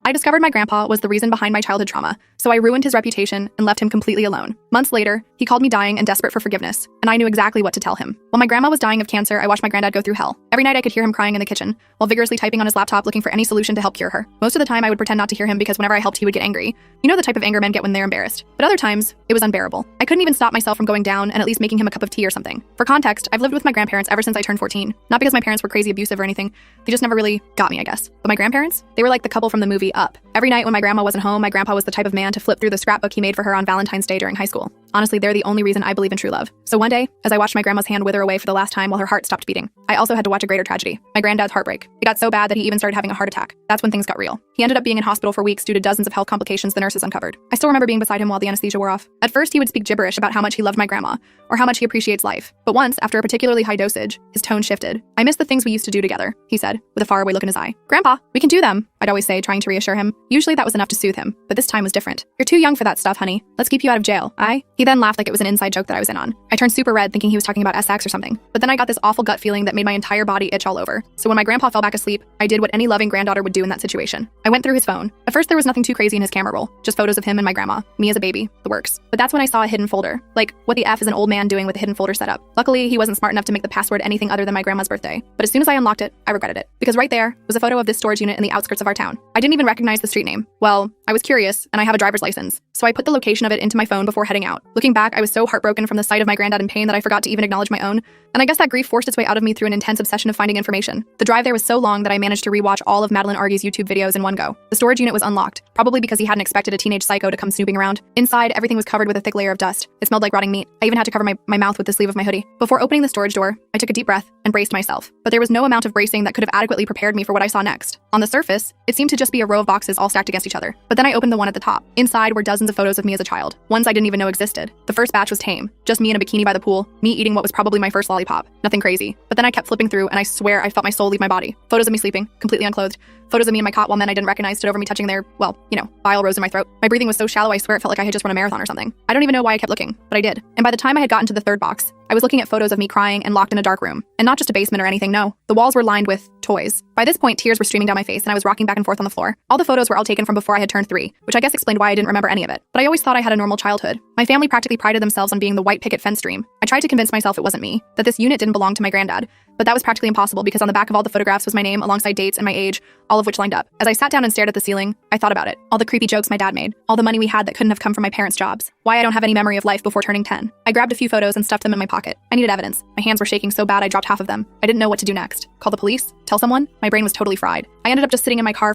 I discovered my grandpa was the reason behind my childhood trauma, so I ruined his reputation and left him completely alone. Months later, he called me dying and desperate for forgiveness, and I knew exactly what to tell him. While my grandma was dying of cancer, I watched my granddad go through hell. Every night I could hear him crying in the kitchen, while vigorously typing on his laptop looking for any solution to help cure her. Most of the time I would pretend not to hear him because whenever I helped he would get angry. You know the type of anger men get when they're embarrassed. But other times, it was unbearable. I couldn't even stop myself from going down and at least making him a cup of tea or something. For context, I've lived with my grandparents ever since I turned 14. Not because my parents were crazy abusive or anything, they just never really got me, I guess. But my grandparents? They were like the couple from the movie Up. Every night when my grandma wasn't home, my grandpa was the type of man to flip through the scrapbook he made for her on Valentine's Day during high school. Honestly, they're the only reason I believe in true love. So one day, as I watched my grandma's hand wither away for the last time while her heart stopped beating, I also had to watch a greater tragedy. My granddad's heartbreak. It got so bad that he even started having a heart attack. That's when things got real. He ended up being in hospital for weeks due to dozens of health complications the nurses uncovered. I still remember being beside him while the anesthesia wore off. At first, he would speak gibberish about how much he loved my grandma, or how much he appreciates life. But once, after a particularly high dosage, his tone shifted. "I miss the things we used to do together," he said, with a faraway look in his eye. "Grandpa, we can do them," I'd always say, trying to reassure him. Usually that was enough to soothe him, but this time was different. "You're too young for that stuff, honey. Let's keep you out of jail." He then laughed like it was an inside joke that I was in on. I turned super red thinking he was talking about SX or something, but then I got this awful gut feeling that made my entire body itch all over. So when my grandpa fell back asleep, I did what any loving granddaughter would do in that situation. I went through his phone. At first there was nothing too crazy in his camera roll, just photos of him and my grandma, me as a baby, the works. But that's when I saw a hidden folder. Like, what the F is an old man doing with a hidden folder setup? Luckily, he wasn't smart enough to make the password anything other than my grandma's birthday. But as soon as I unlocked it, I regretted it. Because right there was a photo of this storage unit in the outskirts of our town. I didn't even recognize the street name. Well, I was curious, and I have a driver's license, so I put the location of it into my phone before heading out. Looking back, I was so heartbroken from the sight of my granddad in pain that I forgot to even acknowledge my own, and I guess that grief forced its way out of me through an intense obsession of finding information. The drive there was so long that I managed to rewatch all of Madeline Argy's YouTube videos in one go. The storage unit was unlocked, probably because he hadn't expected a teenage psycho to come snooping around. Inside, everything was covered with a thick layer of dust. It smelled like rotting meat. I even had to cover my mouth with the sleeve of my hoodie. Before opening the storage door, I took a deep breath and braced myself. But there was no amount of bracing that could have adequately prepared me for what I saw next. On the surface, it seemed to just be a row of boxes all stacked against each other. But then I opened the one at the top. Inside were dozens of photos of me as a child, ones I didn't even know existed. The first batch was tame, just me in a bikini by the pool, me eating what was probably my first lollipop. Nothing crazy. But then I kept flipping through, and I swear I felt my soul leave my body. Photos of me sleeping, completely unclothed. Photos of me in my cot while men I didn't recognize stood over me touching their, well, bile rose in my throat. My breathing was so shallow I swear it felt like I had just run a marathon or something. I don't even know why I kept looking, but I did. And by the time I had gotten to the third box, I was looking at photos of me crying and locked in a dark room. And not just a basement or anything, no. The walls were lined with toys. By this point, tears were streaming down my face and I was rocking back and forth on the floor. All the photos were all taken from before I had turned 3, which I guess explained why I didn't remember any of it. But I always thought I had a normal childhood. My family practically prided themselves on being the white picket fence dream. I tried to convince myself it wasn't me, that this unit didn't belong to my granddad. But that was practically impossible because on the back of all the photographs was my name alongside dates and my age, all of which lined up. As I sat down and stared at the ceiling, I thought about it. All the creepy jokes my dad made, all the money we had that couldn't have come from my parents' jobs, why I don't have any memory of life before turning 10. I grabbed a few photos and stuffed them in my pocket. I needed evidence. My hands were shaking so bad I dropped half of them. I didn't know what to do next. Call the police? Tell someone? My brain was totally fried. I ended up just sitting in my car